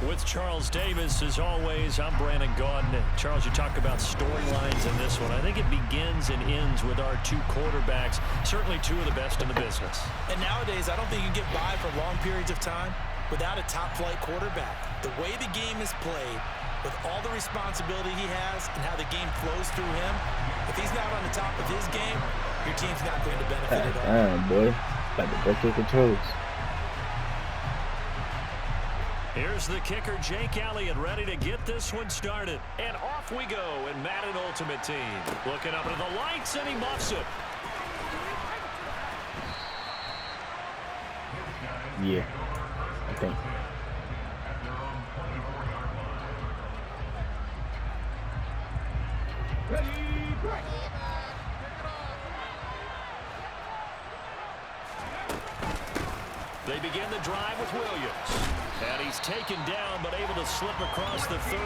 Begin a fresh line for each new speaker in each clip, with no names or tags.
With Charles Davis, as always, I'm Brandon Gaudin. Charles, you talk about storylines in this one. I think it begins and ends with our two quarterbacks, certainly two of the best in the business.
And nowadays, I don't think you can get by for long periods of time without a top-flight quarterback. The way the game is played, with all the responsibility he has and how the game flows through him, if he's not on the top of his game, your team's not going to benefit at all.
Damn, boy. About to break your controls.
Here's the kicker, Jake Elliott, ready to get this one started. And off we go in Madden Ultimate Team. Looking up at the lights, and he muffs it.
Yeah, I think.
They begin the drive with Williams. And he's taken down, but able to slip across the 35.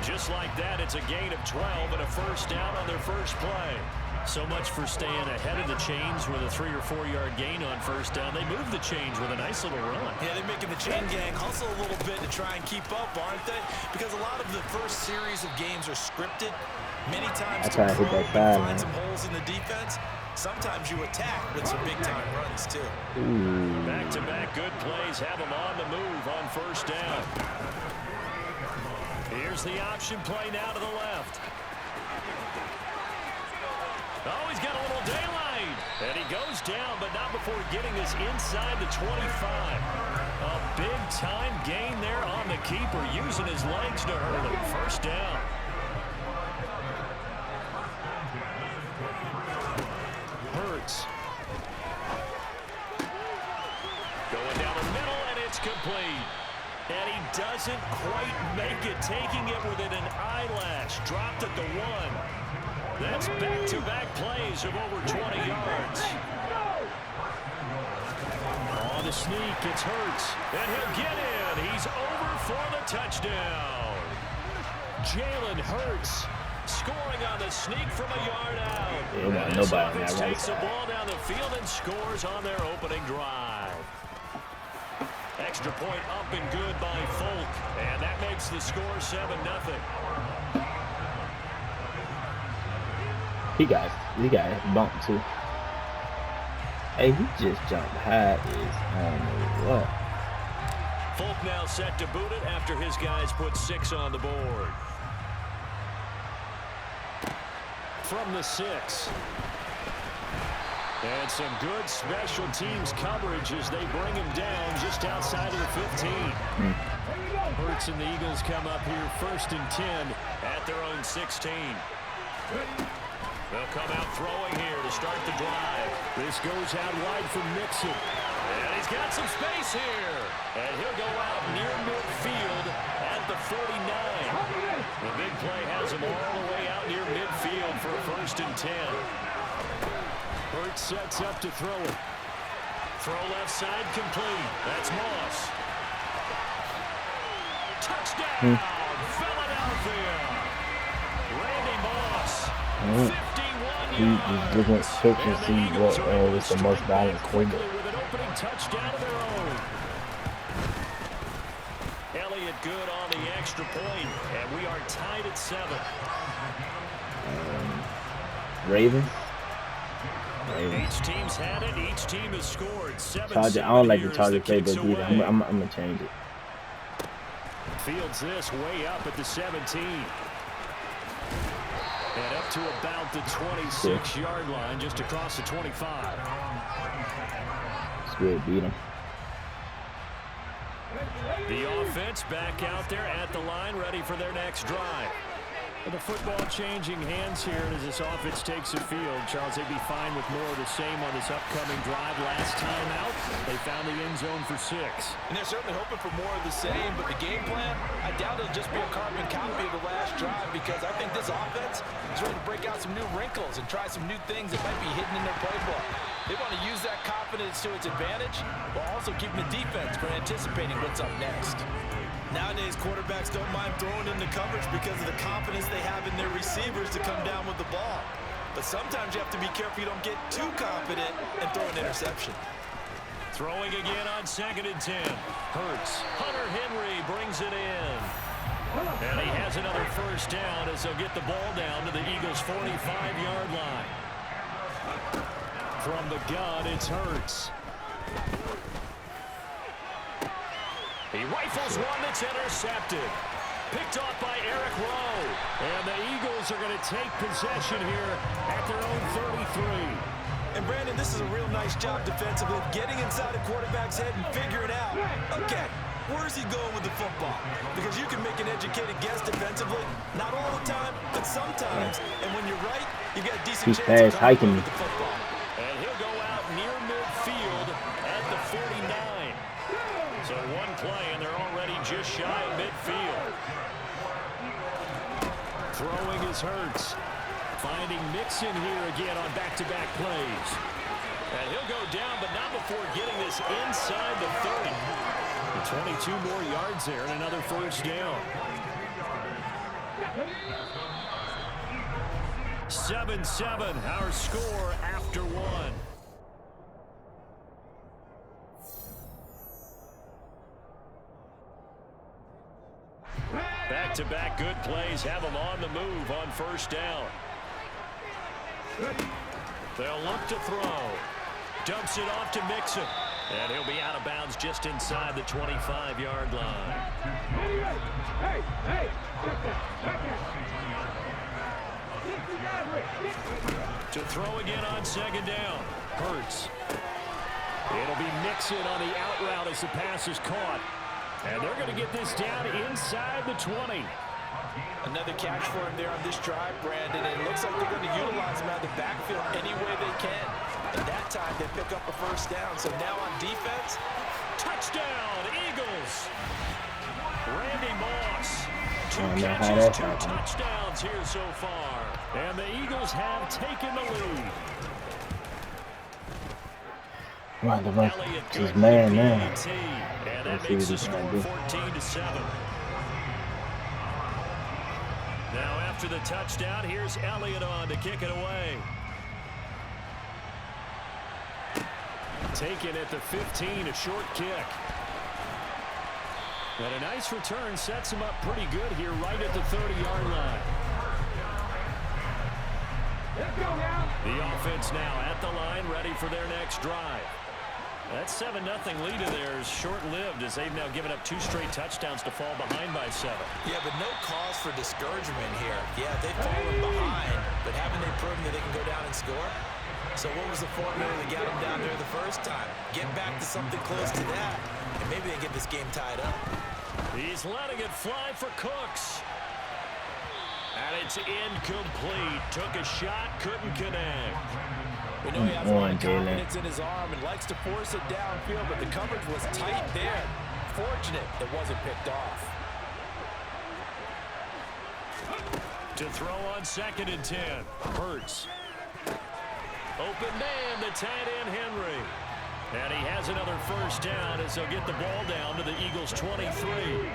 Just like that, it's a gain of 12 and a first down on their first play. So much for staying ahead of the chains with a 3 or 4 yard gain on first down. They move the chains with a nice little run.
Yeah, they're making the chain gang hustle a little bit to try and keep up, aren't they? Because a lot of the first series of games are scripted. Many times to find some holes in the defense. Sometimes you attack with some big-time runs, too.
Back-to-back good plays have them on the move on first down. Here's the option play now to the left. Oh, he's got a little daylight. And he goes down, but not before getting this inside the 25. A big-time gain there on the keeper, using his legs to hurt him. First down. Going down the middle, and it's complete. And he doesn't quite make it, taking it within an eyelash. Dropped at the 1. That's back-to-back plays of over 20 yards. On the sneak, it's Hurts. And he'll get in. He's over for the touchdown. Jalen Hurts scoring on the sneak from a yard out.
Yeah, nobody
on that takes the ball down the field and scores on their opening drive. Extra point up and good by Folk, and that makes the score 7-0.
He got bumped too. Hey, he just jumped high as I don't know what.
Folk now set to boot it after his guys put 6 on the board. From the 6. And some good special teams coverage as they bring him down just outside of the 15. Hurts and the Eagles come up here 1st and 10 at their own 16. They'll come out throwing here to start the drive. This goes out wide from Mixon. And he's got some space here. And he'll go out near midfield at the 49. The big play has him all the way out near midfield for a 1st and 10. Hurts sets up to throw it. Throw left side complete. That's Moss. Touchdown, Philadelphia. Randy Moss. 51
He's looking at script and see what was the most balanced quarterback.
With an opening touchdown of their own. Elliott good on the extra point, and we are tied at 7.
Ravens.
Each team's had it. Each team has scored. 7
Charger. I don't like the Charger playbook either. I'm gonna change it.
Fields this way up at the 17. And up to about the 26-yard line, just across the 25.
It's good, beat him.
The offense back out there at the line, ready for their next drive. With the football changing hands here as this offense takes the field. Charles, they'd be fine with more of the same on this upcoming drive. Last time out, they found the end zone for 6.
And they're certainly hoping for more of the same, but the game plan, I doubt it'll just be a carbon copy of the last drive, because I think this offense is ready to break out some new wrinkles and try some new things that might be hidden in their playbook. They want to use that confidence to its advantage, while also keeping the defense from anticipating what's up next. Nowadays, quarterbacks don't mind throwing into coverage because of the confidence they have in their receivers to come down with the ball. But sometimes you have to be careful you don't get too confident and throw an interception.
Throwing again on 2nd and 10. Hurts. Hunter Henry brings it in. And he has another first down as they'll get the ball down to the Eagles' 45-yard line. From the gun, it's Hurts. He rifles one that's intercepted. Picked off by Eric Rowe. And the Eagles are going to take possession here at their own 33.
And Brandon, this is a real nice job defensively, getting inside a quarterback's head and figuring out, okay, where's he going with the football? Because you can make an educated guess defensively, not all the time, but sometimes. And when you're right, you've got a decent chance of going with the football.
And he'll go out near midfield at the 49. So one play, and they're already just shy of midfield. Throwing is Hurts. Finding Mixon here again on back-to-back plays. And he'll go down, but not before getting this inside the 30. And 22 more yards there and another first down. 7-7, our score after one. Back-to-back good plays have them on the move on first down. They'll look to throw. Dumps it off to Mixon. And he'll be out of bounds just inside the 25-yard line. To throw again on 2nd down. Hurts. It'll be Mixon on the out route as the pass is caught. And they're going to get this down inside the 20.
Another catch for him there on this drive, Brandon. And it looks like they're going to utilize him out of the backfield any way they can. And that time they pick up a first down. So now on defense,
touchdown, Eagles. Randy Moss. 2 catches, 2 touchdowns here so far. And the Eagles have taken the lead.
Right, his man now.
And that makes the score 14-7. Now after the touchdown, here's Elliott on to kick it away. Taken at the 15, a short kick. And a nice return sets him up pretty good here right at the 30-yard line. The offense now at the line, ready for their next drive. That 7-0 lead of theirs short-lived as they've now given up 2 straight touchdowns to fall behind by 7.
Yeah, but no cause for discouragement here. Yeah, they've fallen behind, but haven't they proven that they can go down and score? So what was the formula that got them down there the first time? Get back to something close to that, and maybe they get this game tied up.
He's letting it fly for Cooks. And it's incomplete. Took a shot, couldn't connect.
We know he has a lot of confidence in his arm and likes to force it downfield, but the coverage was tight there. Fortunate it wasn't picked off.
To throw on 2nd and 10. Hurts. Open man, the tight end Henry. And he has another first down as they'll get the ball down to the Eagles' 23.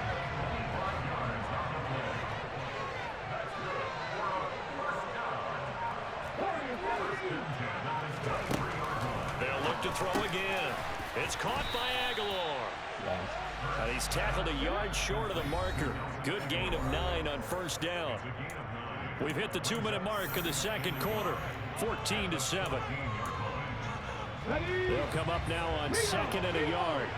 They'll look to throw again. It's caught by Aguilar. And he's tackled a yard short of the marker. Good gain of 9 on first down. We've hit the 2-minute mark of the second quarter. 14-7. They'll come up now on 2nd and a yard.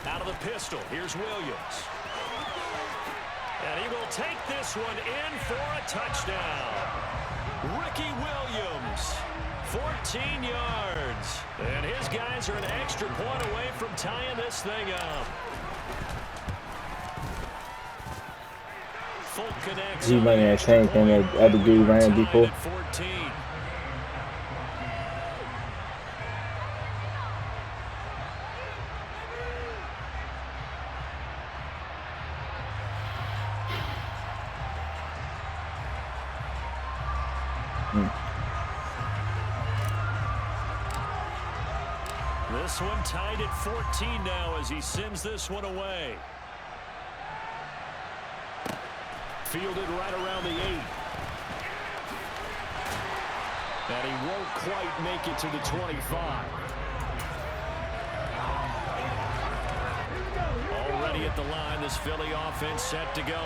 Out of the pistol, here's Williams. And he will take this one in for a touchdown. Ricky Williams, 14 yards. And his guys are an extra point away from tying this thing up. Full connects.
He running that same thing that other dude ran before.
14. This one tied at 14 now as he sends this one away. Fielded right around the 8. And he won't quite make it to the 25. Already at the line, this Philly offense set to go.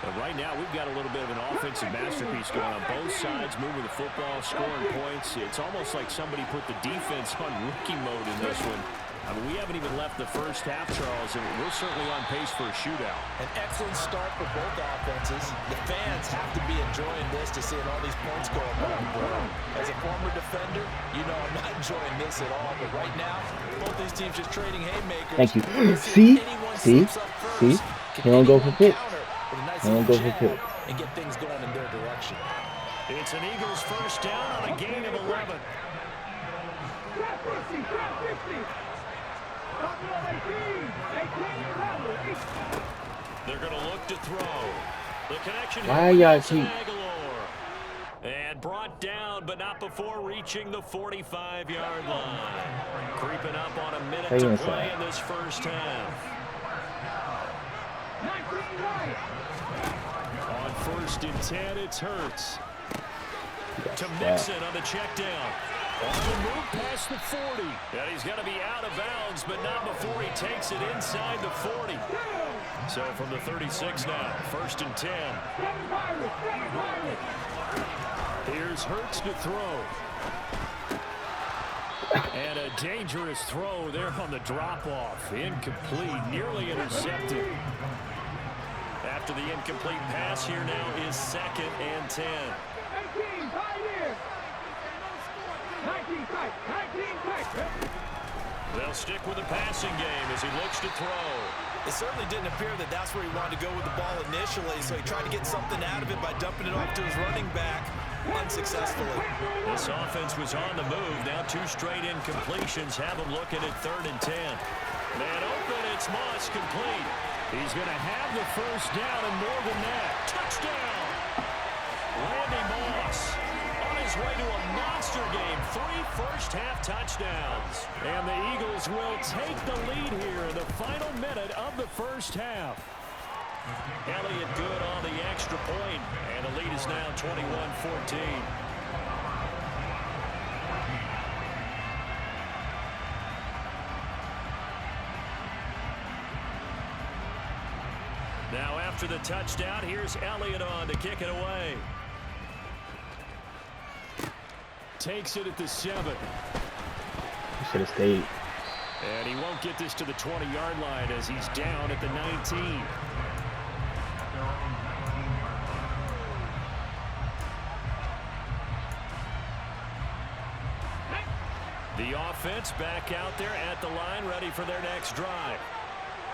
But right now, we've got a little bit of an offensive masterpiece going on both sides, moving the football, scoring points. It's almost like somebody put the defense on rookie mode in this one. I mean, we haven't even left the first half, Charles, and we're certainly on pace for a shootout.
An excellent start for both offenses. The fans have to be enjoying this to seeing all these points go up on the board. As a former defender, you know I'm not enjoying this at all. But right now, both these teams just trading haymakers.
Thank you. See? He don't go for picks. He don't go for picks.
And get things going in their direction.
It's an Eagles first down on a gain of 11. They're going to look to throw. The connection
Why y'all keep...
And brought down, but not before reaching the 45-yard line. Creeping up on a minute to play in this first half. On 1st and 10, it's Hurts. To Mixon on the check down. On the move past the 40. And he's going to be out of bounds, but not before he takes it inside the 40. So from the 36 now, 1st and 10. Here's Hurts to throw. And a dangerous throw there on the drop-off. Incomplete, nearly intercepted. After the incomplete pass, here now is 2nd and 10. They'll stick with the passing game as he looks to throw.
It certainly didn't appear that that's where he wanted to go with the ball initially, so he tried to get something out of it by dumping it off to his running back unsuccessfully.
This offense was on the move. Now 2 straight incompletions have him looking at 3rd and 10. Man open, it's Moss complete. He's going to have the first down and more than that. Touchdown! Randy Moss on his way to a monster game. 3 first-half touchdowns. And the Eagles will take the lead here in the final minute of the first half. Elliott good on the extra point, and the lead is now 21-14. Now after the touchdown, here's Elliott on to kick it away. Takes it at the 7.
He should have stayed.
And he won't get this to the 20-yard line as he's down at the 19. The offense back out there at the line, ready for their next drive.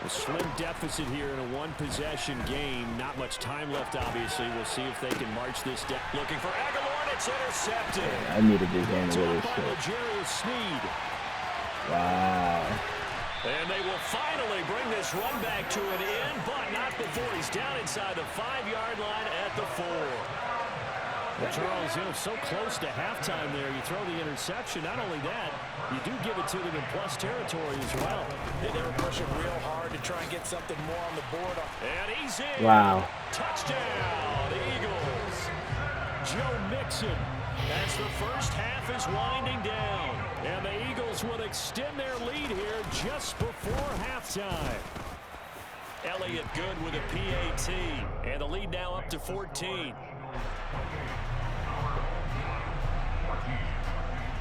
A slim deficit here in a one-possession game. Not much time left, obviously. We'll see if they can march this down. Looking for Aguilar, and it's intercepted.
Yeah, I needed this game to really
Jerry Sneed.
Wow.
And they will finally bring this run back to an end, but not before he's down inside the 5-yard line at the 4. Well, Charles, you know, so close to halftime there. You throw the interception. Not only that, you do give it to them in plus territory as well.
They were pushing real hard to try and get something more on the board.
And he's in.
Wow.
Touchdown, Eagles. Joe Mixon. As the first half is winding down. And the Eagles will extend their lead here just before halftime. Elliott good with a PAT. And the lead now up to 14.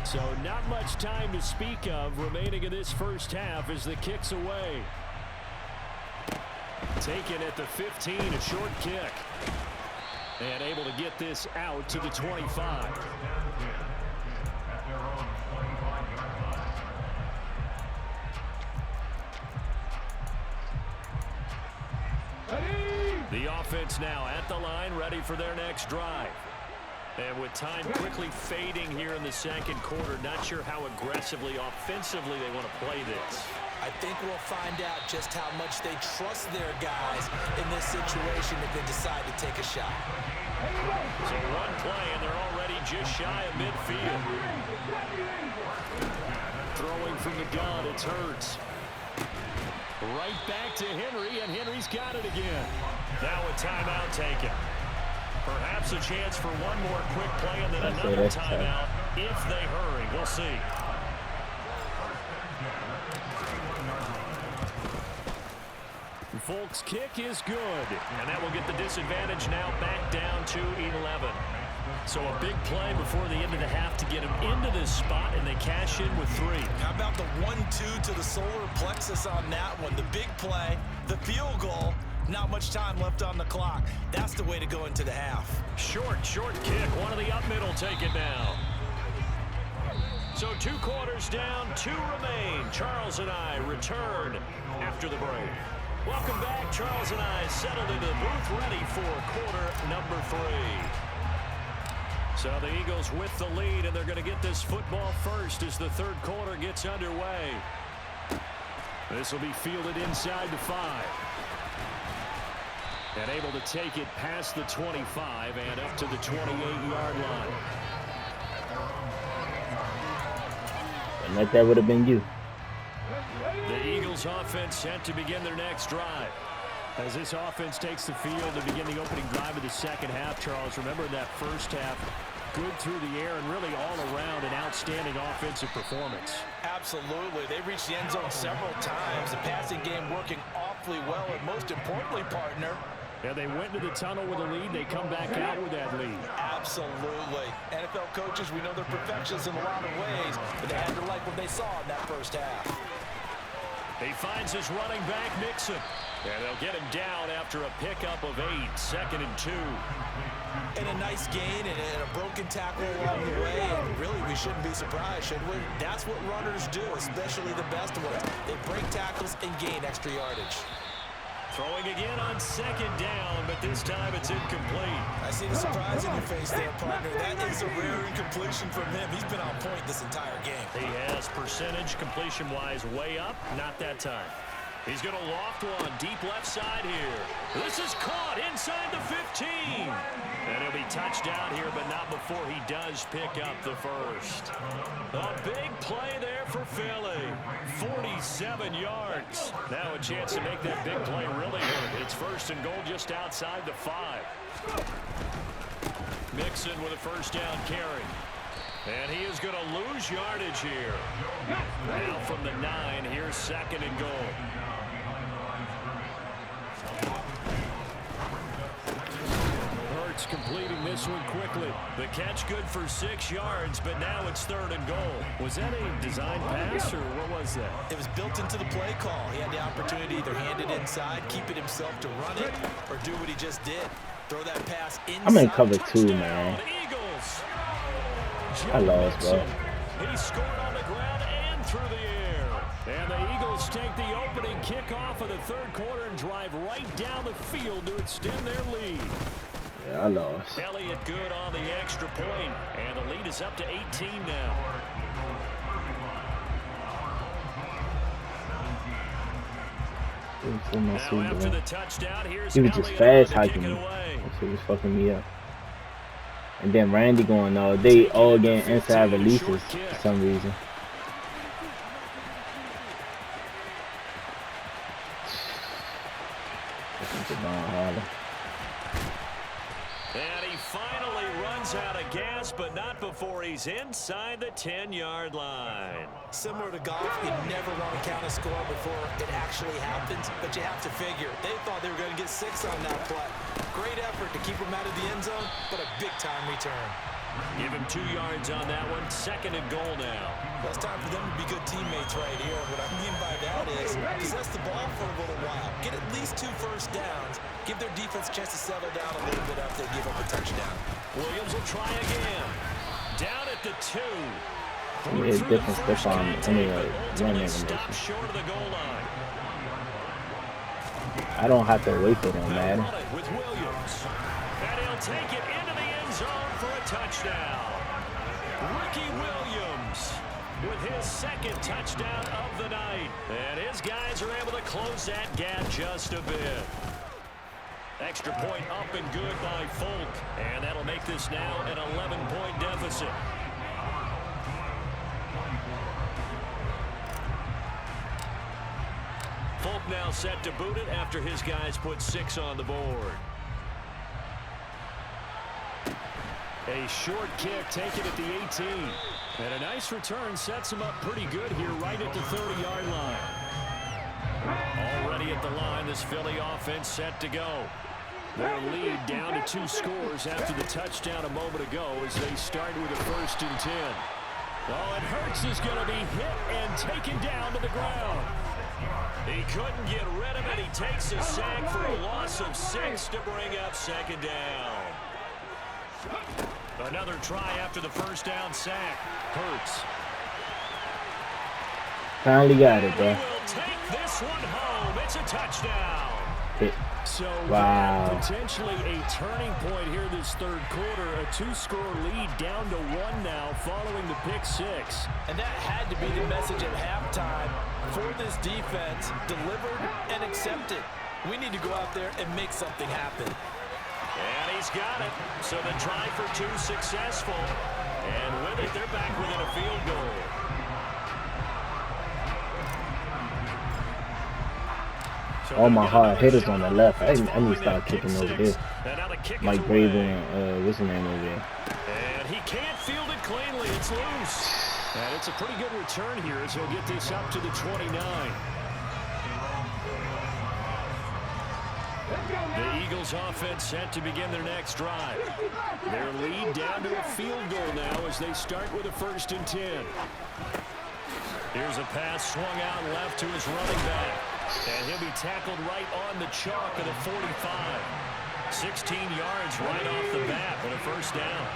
So not much time to speak of remaining in this first half as the kick's away. Taken at the 15, a short kick. And able to get this out to the 25. The offense now at the line, ready for their next drive. And with time quickly fading here in the second quarter, not sure how aggressively, offensively they want to play this.
I think we'll find out just how much they trust their guys in this situation if they decide to take a shot.
So one play, and they're already just shy of midfield. Throwing from the gun, it's Hurts. Right back to Henry, and Henry's got it again. Now a timeout taken. Perhaps a chance for one more quick play and then another timeout if they hurry. We'll see. Folk's kick is good, and that will get the disadvantage now back down to 11. So a big play before the end of the half to get them into this spot, and they cash in with 3.
How about the 1-2 to the solar plexus on that one? The big play, the field goal, not much time left on the clock. That's the way to go into the half.
Short kick. One of the up middle take it now. So 2 quarters down, 2 remain. Charles and I return after the break. Welcome back. Charles and I settled into the booth, ready for quarter number 3. So the Eagles with the lead, and they're going to get this football first as the third quarter gets underway. This will be fielded inside the 5. And able to take it past the 25 and up to the 28-yard line.
And that would have been you.
The Eagles offense set to begin their next drive. As this offense takes the field to begin the opening drive of the second half, Charles, remember that first half, good through the air and really all around an outstanding offensive performance.
Absolutely. They reached the end zone several times. The passing game working awfully well, and most importantly, partner,
yeah, they went to the tunnel with a lead. They come back out with that lead.
Absolutely. NFL coaches, we know they're perfectionists in a lot of ways, but they had to like what they saw in that first half.
He finds his running back, Mixon. And they'll get him down after a pickup of 8, 2nd and 2.
And a nice gain and a broken tackle along the way. And really, we shouldn't be surprised, should we? That's what runners do, especially the best ones. They break tackles and gain extra yardage.
Throwing again on 2nd down, but this time it's incomplete.
I see the surprise in your face there, partner. That is a rare incompletion from him. He's been on point this entire game.
He has percentage completion-wise way up. Not that time. He's going to loft one deep left side here. This is caught inside the 15. And he'll be touched down here, but not before he does pick up the first. A big play there for Philly. 47 yards. Now a chance to make that big play really hurt. It's 1st and goal just outside the 5. Mixon with a first down carry. And he is going to lose yardage here. Now from the 9, here's 2nd and goal. Hurts completing this one quickly. The catch good for 6 yards, but now it's 3rd and goal. Was that a design pass, or what was that?
It was built into the play call. He had the opportunity to either hand it inside, keep it himself to run it, or do what he just did. Throw that pass inside.
I'm in cover 2, man.
Eagles.
I lost, bro.
He scored on the ground and through the air. And the Eagles take the opening kickoff of the third quarter and drive right down the field to extend their lead.
Yeah, I lost.
Elliott good on the extra point, and the lead is up to 18 now. Now after the touchdown, here's
he was just fast hiking me. That's what was fucking me up. And then Randy going, they all getting inside releases for some reason.
And he finally runs out of gas, but not before he's inside the 10-yard line.
Similar to golf, you never want to count a score before it actually happens, but you have to figure. They thought they were going to get 6 on that play. Great effort to keep him out of the end zone, but a big-time return.
Give him 2 yards on that one. 2nd and goal now.
Well, it's time for them to be good teammates right here. What I mean by that is possess the ball for a little while. Get at least 2 first downs. Give their defense a chance to settle down a little bit after they give up a touchdown.
Williams will try again. Down at the 2.
It's different stuff on anyway.
Stop short of the goal line.
I don't have to wait for them, man.
With Williams. And he'll take it into the end zone for a touchdown. Ricky Williams with his 2nd touchdown of the night. And his guys are able to close that gap just a bit. Extra point up and good by Folk. And that'll make this now an 11-point deficit. Folk now set to boot it after his guys put 6 on the board. A short kick taken at the 18. And a nice return sets him up pretty good here right at the 30-yard line. Already at the line, this Philly offense set to go. Their lead down to 2 scores after the touchdown a moment ago as they start with a 1st and 10. Oh, and Hurts is going to be hit and taken down to the ground. He couldn't get rid of it. He takes a sack for a loss of 6 to bring up 2nd down. Another try after the 1st down sack. Hurts.
Finally got it, bro.
He will take this one home. It's a touchdown. So
wow.
Potentially a turning point here this 3rd quarter. A 2-score lead down to 1 now following the pick 6.
And that had to be the message at halftime for this defense. Delivered and accepted. We need to go out there and make something happen.
And he's got it. So the try for 2 successful. And with it, they're back within a field goal.
All my hard hitters on the left. I need to start kicking over here. Mike Braven, what's his name over there?
And he can't field it cleanly. It's loose. And it's a pretty good return here as he'll get this up to the 29. The Eagles offense set to begin their next drive. Their lead down to a field goal now as they start with a 1st and 10. Here's a pass swung out left to his running back. And he'll be tackled right on the chalk at the 45. 16 yards right off the bat with a 1st down.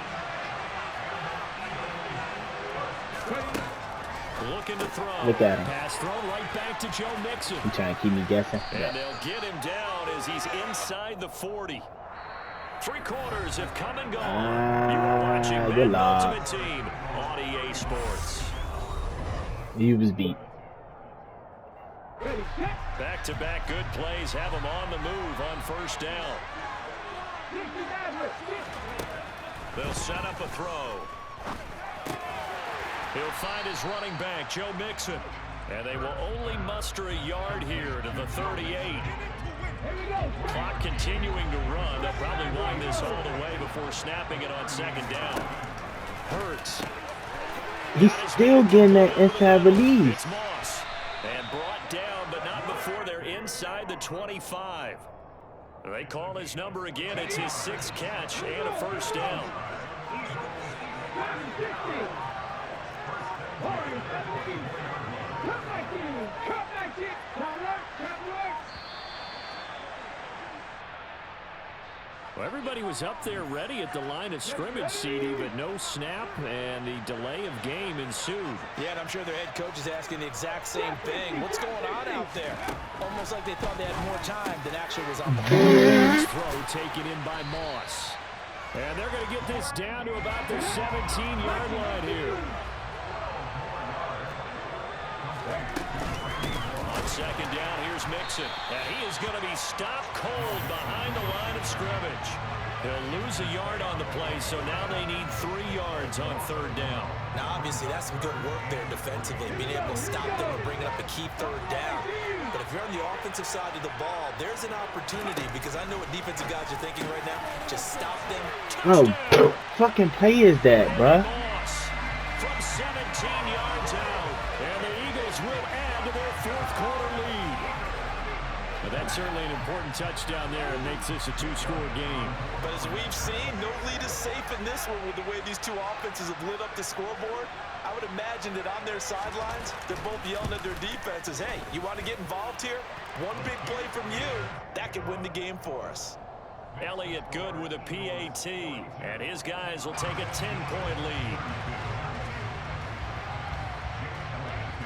Looking to throw.
Look at him.
Pass thrown right back to Joe Mixon.
He's trying to keep me guessing.
And they'll get him down as he's inside the 40. 3 quarters have come and gone. You are watching Madden Ultimate Team on EA Sports.
He was beat.
Back-to-back good plays have him on the move on 1st down. They'll set up a throw. He'll find his running back, Joe Mixon. And they will only muster a yard here to the 38. Clock continuing to run. They'll probably wind this all the way before snapping it on 2nd down. Hurts.
He's still getting that inside release.
It's Moss. And brought down, but not before they're inside the 25. They call his number again. It's his 6th catch and a 1st down. Well, everybody was up there ready at the line of scrimmage, CD, but no snap, and the delay of game ensued.
Yeah, and I'm sure their head coach is asking the exact same thing. What's going on out there? Almost like they thought they had more time than actually was on the
field. Throw taken in by Moss. And they're going to get this down to about the 17-yard line here. On 2nd down, here's Mixon. And he is going to be stopped cold behind the line of scrimmage. He'll lose a yard on the play, so now they need 3 yards on 3rd down.
Now, obviously, that's some good work there defensively, being able to stop them and bring up a key 3rd down. But if you're on the offensive side of the ball, there's an opportunity, because I know what defensive guys are thinking right now. Just stop them.
Oh, fucking play is that, bruh?
From 17 yards out, and the Eagles will add to their 4th quarter lead. But that's certainly an important touchdown there and makes this a 2-score game.
But as we've seen, no lead is safe in this one with the way these 2 offenses have lit up the scoreboard. I would imagine that on their sidelines, they're both yelling at their defenses, hey, you want to get involved here? One big play from you, that could win the game for us.
Elliott good with a PAT, and his guys will take a 10-point lead.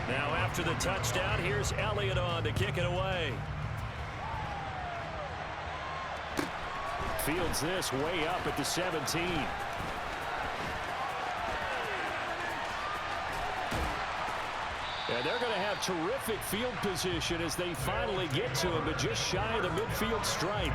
Now after the touchdown, here's Elliott on to kick it away. Fields this way up at the 17. And they're going to have terrific field position as they finally get to him, but just shy of the midfield stripe.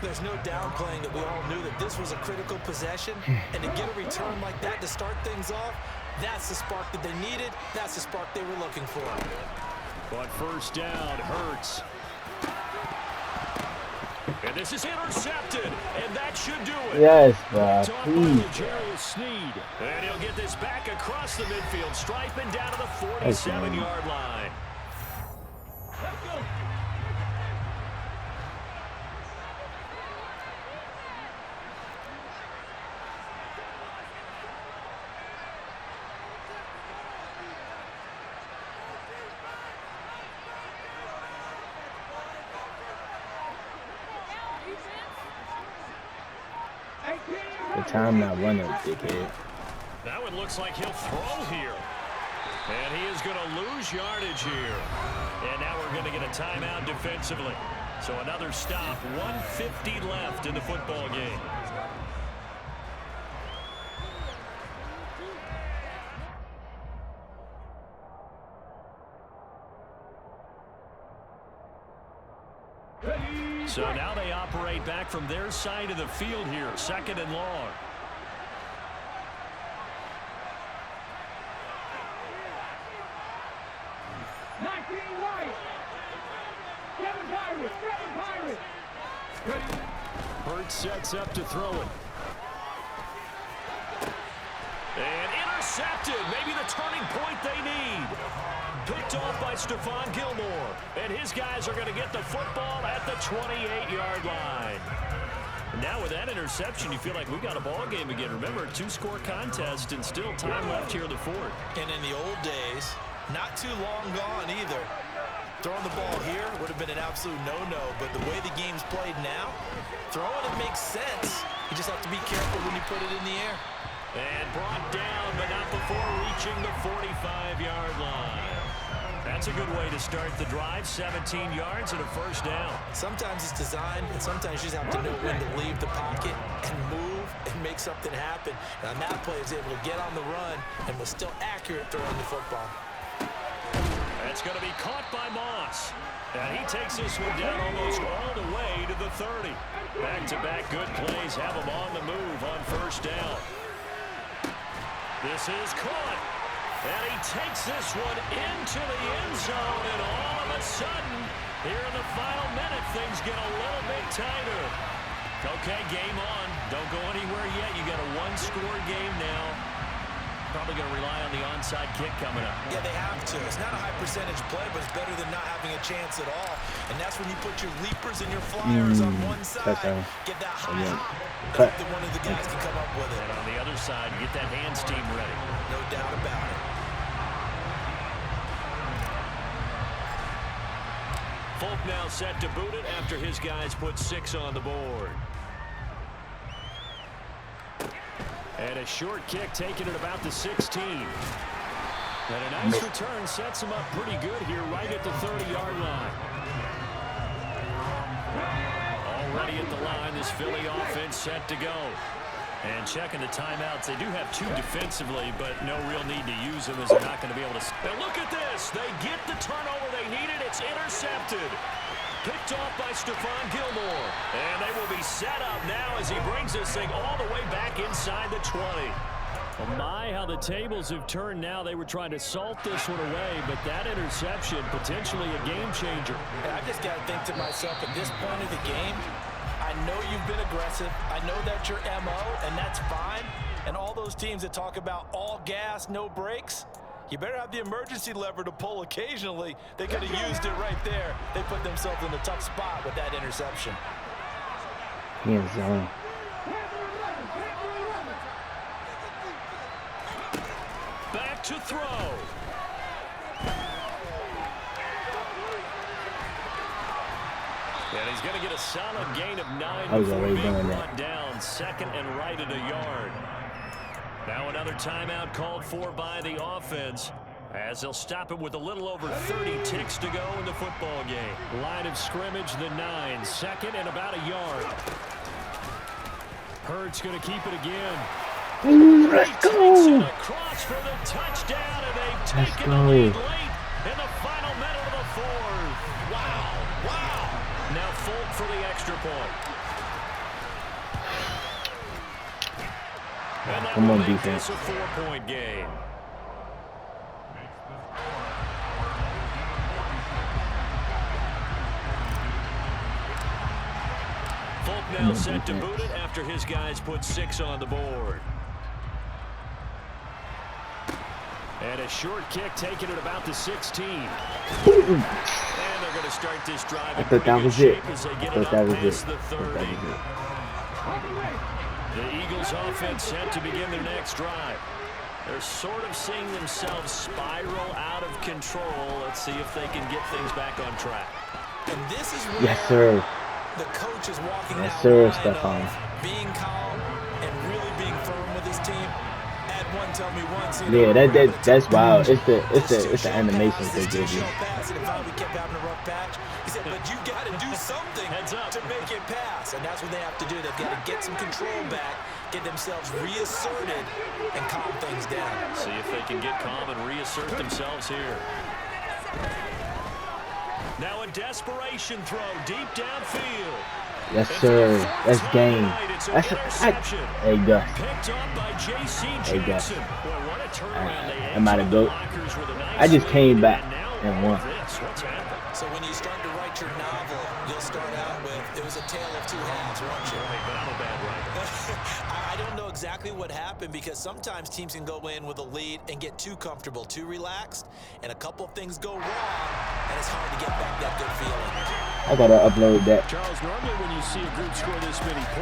There's no downplaying that we all knew that this was a critical possession, and to get a return like that to start things off, that's the spark that they needed. That's the spark they were looking for.
But 1st down, Hurts. And this is intercepted, and that should do it.
Yes, bro. Please.
And he'll get this back across the midfield stripe and down to the 47-yard line. Let's go.
The time not running, dickhead.
That one looks like he'll throw here. And he is going to lose yardage here. And now we're going to get a timeout defensively. So another stop, 1:50 left in the football game. So now they operate back from their side of the field here, 2nd and long. Hurts sets up to throw it. And intercepted. Maybe the turning point they need. Picked off by Stephon Gilmore. And his guys are going to get the football at the 28-yard line. And now with that interception, you feel like we've got a ball game again. Remember, 2-score contest and still time left here in the fourth.
And in the old days, not too long gone either. Throwing the ball here would have been an absolute no-no, but the way the game's played now, throwing it makes sense. You just have to be careful when you put it in the air.
And brought down, but not before reaching the 45-yard line. That's a good way to start the drive, 17 yards and a first down.
Sometimes it's designed, and sometimes you just have to know when to leave the pocket and move and make something happen. And on that play, he was able to get on the run and was still accurate throwing the football.
That's going to be caught by Moss. And he takes this one down almost all the way to the 30. Back-to-back good plays have him on the move on first down. This is caught. And he takes this one into the end zone. And all of a sudden, here in the final minute, things get a little bit tighter. Okay, game on. Don't go anywhere yet. You got a one-score game now. Probably going to rely on the onside kick coming up.
Yeah, they have to. It's not a high percentage play, but it's better than not having a chance at all. And that's when you put your leapers and your flyers on one side. Get that high hop. I think that one of the guys can come up with it.
And on the other side, get that hands team ready.
No doubt about it.
Folk now set to boot it after his guys put 6 on the board. And a short kick taken at about the 16. And a nice return sets him up pretty good here right at the 30-yard line. Already at the line, this Philly offense set to go. And checking the timeouts, they do have 2 defensively, but no real need to use them as they're not going to be able to. And look at this. They get the turnover they needed. It's intercepted. Picked off by Stephon Gilmore. And they will be set up now as he brings this thing all the way back inside the 20. Oh my, how the tables have turned now. They were trying to salt this one away, but that interception, potentially a game changer.
And I just got to think to myself, at this point of the game, I know you've been aggressive. I know that's your MO, and that's fine. And all those teams that talk about all gas, no brakes, you better have the emergency lever to pull occasionally. They could have used it right there. They put themselves in a tough spot with that interception.
Yeah,
back to throw. And he's going to get a solid gain of 9 before being brought down. 2nd and right at a yard. Now another timeout called for by the offense as they'll stop it with a little over 30 ticks to go in the football game. Line of scrimmage, the 9. 2nd and about a yard. Hurts going to keep it again.
Ooh, let's go.
Across for the touchdown, and they've taken the lead late in the final minute of the 4th. Wow, wow. Now Folk for the extra point. And
Come on, defense.
It's a 4-point game. Israel set to boot it after his guys put 6 on the board. And a short kick taken at about the 16. And they're going to start this drive.
I thought that was it.
The Eagles offense set to begin their next drive. They're sort of seeing themselves spiral out of control. Let's see if they can get things back on track.
And this is where
yes, sir.
The coach is walking
yes,
that
sir,
line
Stefan.
of being calm and really being firm with his team. At one, tell me once,
yeah, that's wild. It's the animations they give you.
We kept having a rough patch. He said, but you got to do something to make it pass, and that's what they have to do. They've got to get some control back, get themselves reasserted, and calm things down.
See if they can get calm and reassert themselves here. Now a desperation throw deep downfield.
Yes, sir. That's game. That's hey, Gus.
Picked up by J.C. Jackson. What a turnaround they had.
I'm out of go. I just came back and won.
So when you start to write your novel, you'll start out with, it was a tale of two halves, won't you?
Right, but I'm a bad writer.
I don't know exactly what happened because sometimes teams can go in with a lead and get too comfortable, too relaxed, and a couple things go wrong, and it's hard to get back that good feeling.
I gotta upload that.
Charles, normally when you see a group score this many points,